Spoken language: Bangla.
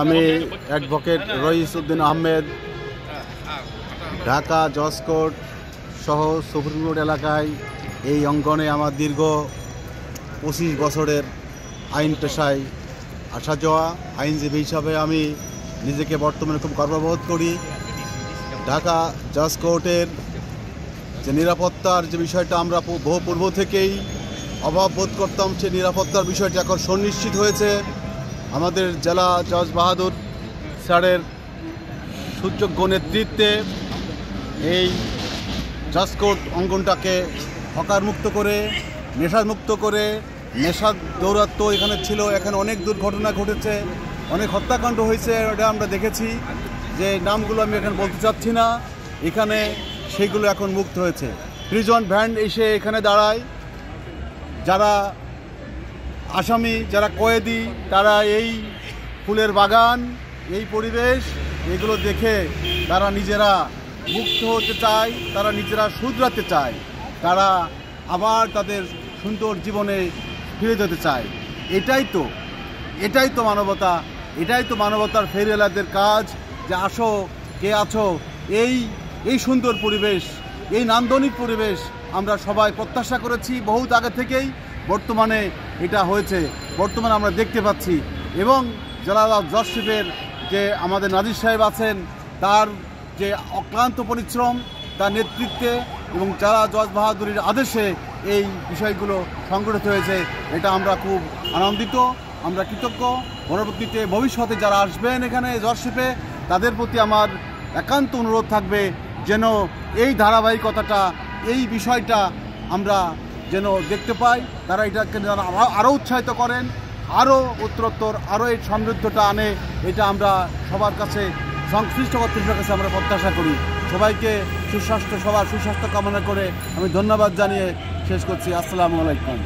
আমি অ্যাডভোকেট রইসউদ্দিন আহমেদ, ঢাকা জজ কোর্ট সহ সুপ্রিম কোর্ট এলাকায় এই অঙ্গনে আমার দীর্ঘ 25 বছরের আইন পেশায় আসা যাওয়া। আইনজীবী হিসাবে আমি নিজেকে বর্তমানে খুব গর্ববোধ করি। ঢাকা জজ কোর্টের যে নিরাপত্তার যে বিষয়টা আমরা বহু পূর্ব থেকেই অভাব বোধ করতাম, সেই নিরাপত্তার বিষয়টি এখন সুনিশ্চিত হয়েছে। আমাদের জেলা জজ বাহাদুর স্যারের সুযোগ্য নেতৃত্বে এই জজ কোর্ট অঙ্গনটাকে হকারমুক্ত করে, নেশামুক্ত করে, নেশার দৌরাত্ম এখানে ছিল, এখানে অনেক দুর্ঘটনা ঘটেছে, অনেক হত্যাকাণ্ড হয়েছে, এটা আমরা দেখেছি। যে নামগুলো আমি এখানে বলতে চাচ্ছি না, এখানে সেগুলো এখন মুক্ত হয়েছে। প্রিজন ভ্যান এসে এখানে দাঁড়ায়, যারা আসামি, যারা কয়েদি, তারা এই ফুলের বাগান, এই পরিবেশ এগুলো দেখে তারা নিজেরা মুক্ত হতে চায়, তারা নিজেরা শুধরাতে চায়, তারা আবার তাদের সুন্দর জীবনে ফিরে যেতে চায়। এটাই তো মানবতা, এটাই তো মানবতার ফেরিওয়ালাদের কাজ, যে আসো, কে আছো। এই সুন্দর পরিবেশ, এই নান্দনিক পরিবেশ আমরা সবাই প্রত্যাশা করেছি বহুত আগে থেকেই। বর্তমানে এটা হয়েছে, বর্তমানে আমরা দেখতে পাচ্ছি। এবং জেলা জজশিপের যে আমাদের নাজির সাহেব আছেন, তার যে অক্লান্ত পরিশ্রম, তার নেতৃত্বে এবং যারা জজ বাহাদুরের আদেশে এই বিষয়গুলো সংগঠিত হয়েছে, এটা আমরা খুব আনন্দিত, আমরা কৃতজ্ঞ। পরবর্তীতে ভবিষ্যতে যারা আসবেন এখানে জজশিপে, তাদের প্রতি আমার একান্ত অনুরোধ থাকবে যেন এই ধারাবাহিকতাটা, এই বিষয়টা আমরা যেন দেখতে পাই। তারা এটাকে আরও উৎসাহিত করেন, আরও উত্তরোত্তর আরও এই সমৃদ্ধটা আনে, এটা আমরা সবার কাছে, সংশ্লিষ্ট কর্তৃপক্ষের কাছে আমরা প্রত্যাশা করি। সবাইকে সবার সুস্বাস্থ্য কামনা করে আমি ধন্যবাদ জানিয়ে শেষ করছি। আসসালামু আলাইকুম।